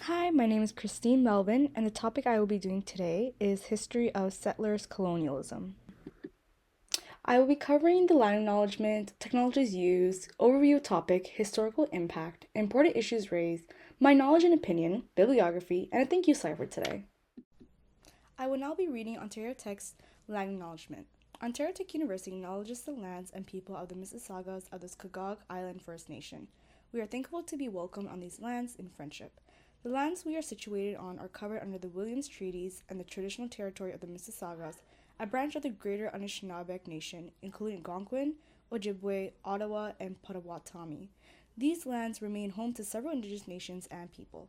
Hi, my name is Kristine Melvin, and the topic I will be doing today is History of Settlers Colonialism. I will be covering the land acknowledgement, technologies used, overview of topic, historical impact, important issues raised, my knowledge and opinion, bibliography, and a thank you slide for today. I will now be reading Ontario Tech's land acknowledgement. Ontario Tech University acknowledges the lands and people of the Mississaugas of the Scugog Island First Nation. We are thankful to be welcomed on these lands in friendship. The lands we are situated on are covered under the Williams Treaties and the traditional territory of the Mississaugas, a branch of the Greater Anishinaabe Nation, including Algonquin, Ojibwe, Ottawa, and Potawatomi. These lands remain home to several Indigenous nations and people.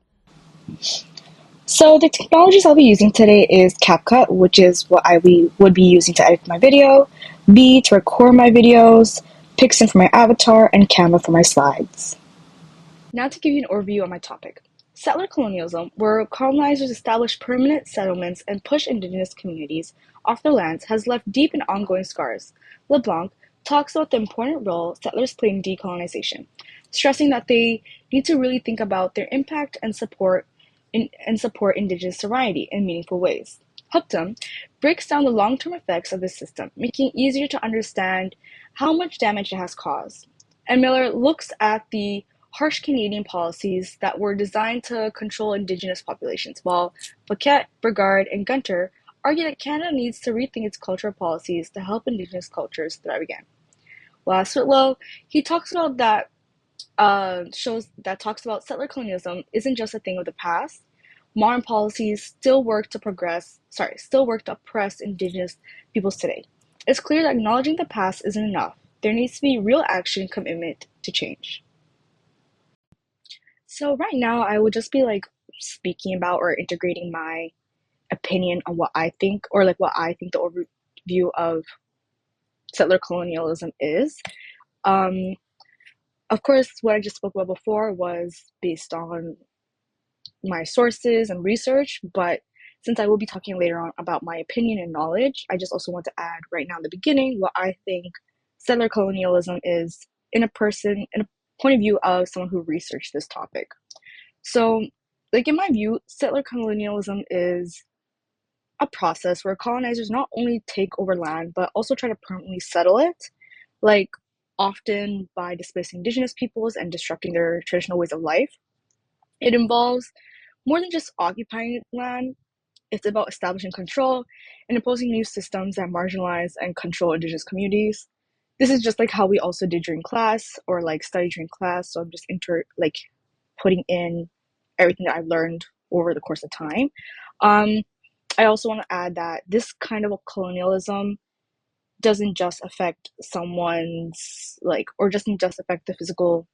So the technologies I'll be using today is CapCut, which is what would be using to edit my video, B to record my videos, Pixin for my avatar, and Canva for my slides. Now to give you an overview on my topic. Settler colonialism, where colonizers established permanent settlements and pushed indigenous communities off their lands, has left deep and ongoing scars. LeBlanc talks about the important role settlers played in decolonization, stressing that they need to really think about their impact and support indigenous sovereignty in meaningful ways. Hupton breaks down the long-term effects of this system, making it easier to understand how much damage it has caused. And Miller looks at the harsh Canadian policies that were designed to control Indigenous populations, while Paquette, Brigard, and Gunter argue that Canada needs to rethink its cultural policies to help Indigenous cultures thrive again. While Switlow, he talks about that shows that talks about settler colonialism isn't just a thing of the past. Modern policies still work to oppress Indigenous peoples today. It's clear that acknowledging the past isn't enough. There needs to be real action and commitment to change. So right now, I would just be speaking about or integrating my opinion on what I think, or what I think the overview of settler colonialism is. Um, of course, what I just spoke about before was based on my sources and research, but since I will be talking later on about my opinion and knowledge, I just also want to add right now in the beginning what I think settler colonialism is in a point of view of someone who researched this topic. So, in my view, settler colonialism is a process where colonizers not only take over land, but also try to permanently settle it, like often by displacing indigenous peoples and disrupting their traditional ways of life. It involves more than just occupying land, it's about establishing control and imposing new systems that marginalize and control indigenous communities. This is just how we also did during class or study during class. So I'm just putting in everything that I've learned over the course of time. I also want to add that this kind of colonialism doesn't just affect someone's or doesn't just affect the physical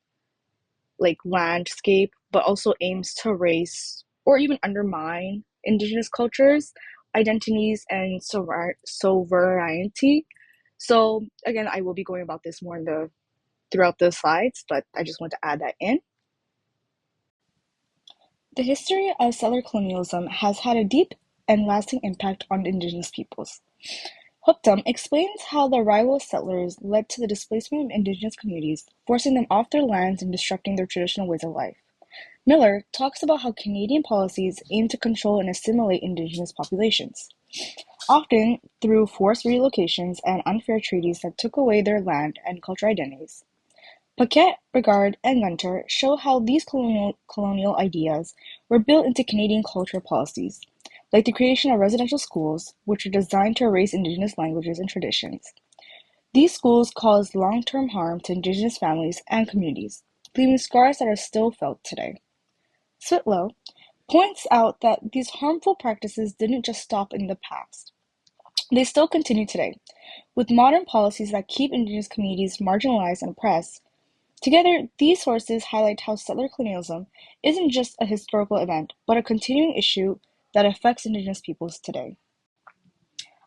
landscape, but also aims to erase or even undermine indigenous cultures, identities, and sovereignty. So again, I will be going about this more throughout the slides, but I just want to add that in. The history of settler colonialism has had a deep and lasting impact on indigenous peoples. Huptum explains how the arrival of settlers led to the displacement of indigenous communities, forcing them off their lands and disrupting their traditional ways of life. Miller talks about how Canadian policies aim to control and assimilate indigenous populations, often through forced relocations and unfair treaties that took away their land and cultural identities. Paquette, Brigard, and Gunter show how these colonial ideas were built into Canadian cultural policies, like the creation of residential schools, which are designed to erase Indigenous languages and traditions. These schools caused long-term harm to Indigenous families and communities, leaving scars that are still felt today. Switlow points out that these harmful practices didn't just stop in the past. They still continue today, with modern policies that keep Indigenous communities marginalized and oppressed. Together, these sources highlight how settler colonialism isn't just a historical event, but a continuing issue that affects Indigenous peoples today.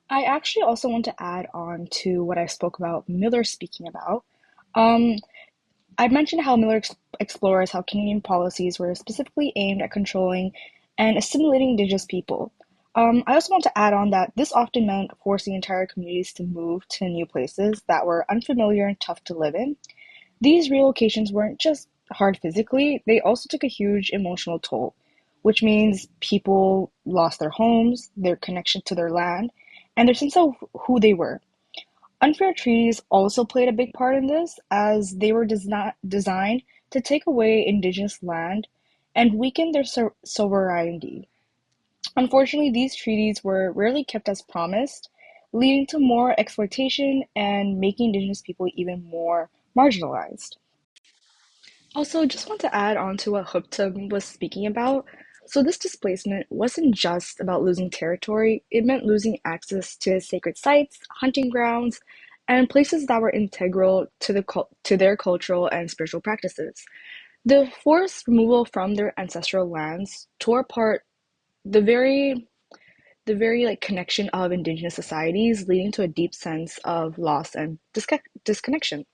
I actually also want to add on to what I spoke about Miller speaking about. Um, I mentioned how Miller explores how Canadian policies were specifically aimed at controlling and assimilating Indigenous people. I also want to add on that this often meant forcing entire communities to move to new places that were unfamiliar and tough to live in. These relocations weren't just hard physically, they also took a huge emotional toll, which means people lost their homes, their connection to their land, and their sense of who they were. Unfair treaties also played a big part in this, as they were designed to take away indigenous land and weaken their sovereignty. Unfortunately, these treaties were rarely kept as promised, leading to more exploitation and making indigenous people even more marginalized. Also, just want to add on to what Huptum was speaking about. So, this displacement wasn't just about losing territory, it meant losing access to sacred sites, hunting grounds, and places that were integral to, to their cultural and spiritual practices. The forced removal from their ancestral lands tore apart the very like connection of indigenous societies, leading to a deep sense of loss and disconnection.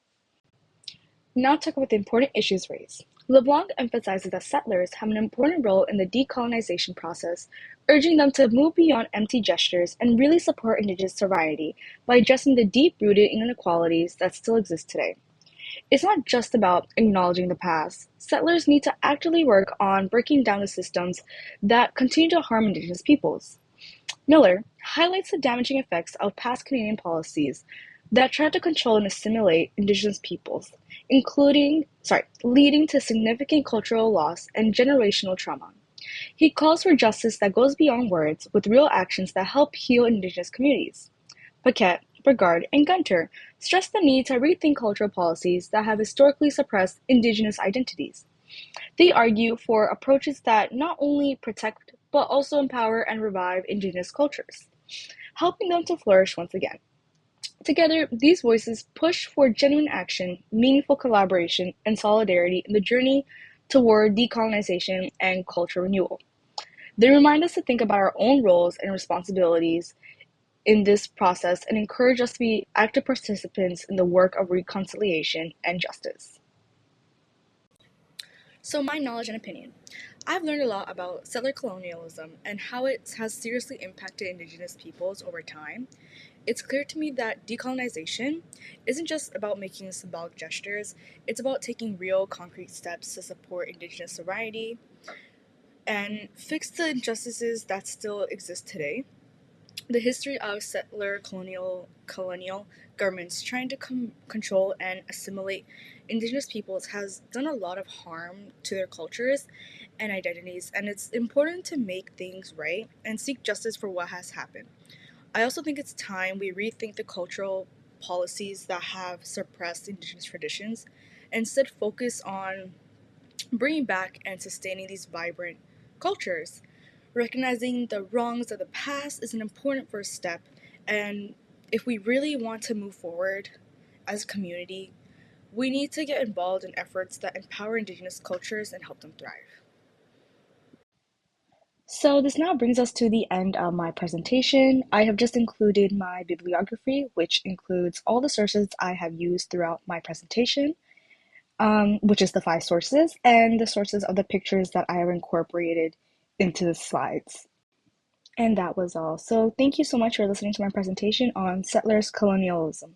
Now talk about the important issues raised. LeBlanc emphasizes that settlers have an important role in the decolonization process, urging them to move beyond empty gestures and really support indigenous sovereignty by addressing the deep-rooted inequalities that still exist today. It's not just about acknowledging the past. Settlers need to actively work on breaking down the systems that continue to harm indigenous peoples. Miller highlights the damaging effects of past Canadian policies that tried to control and assimilate Indigenous peoples, leading to significant cultural loss and generational trauma. He calls for justice that goes beyond words, with real actions that help heal Indigenous communities. Paquette, Brigard, and Gunter stress the need to rethink cultural policies that have historically suppressed Indigenous identities. They argue for approaches that not only protect but also empower and revive Indigenous cultures, helping them to flourish once again. Together, these voices push for genuine action, meaningful collaboration, and solidarity in the journey toward decolonization and cultural renewal. They remind us to think about our own roles and responsibilities in this process and encourage us to be active participants in the work of reconciliation and justice. So, my knowledge and opinion. I've learned a lot about settler colonialism and how it has seriously impacted Indigenous peoples over time. It's clear to me that decolonization isn't just about making symbolic gestures, it's about taking real, concrete steps to support Indigenous sovereignty and fix the injustices that still exist today. The history of settler colonial governments trying to control and assimilate indigenous peoples has done a lot of harm to their cultures and identities, and it's important to make things right and seek justice for what has happened. I also think it's time we rethink the cultural policies that have suppressed indigenous traditions and instead focus on bringing back and sustaining these vibrant cultures. Recognizing the wrongs of the past is an important first step, and if we really want to move forward as a community, we need to get involved in efforts that empower Indigenous cultures and help them thrive. So this now brings us to the end of my presentation. I have just included my bibliography, which includes all the sources I have used throughout my presentation, which is the 5 sources, and the sources of the pictures that I have incorporated into the slides. And that was all. So thank you so much for listening to my presentation on settlers colonialism.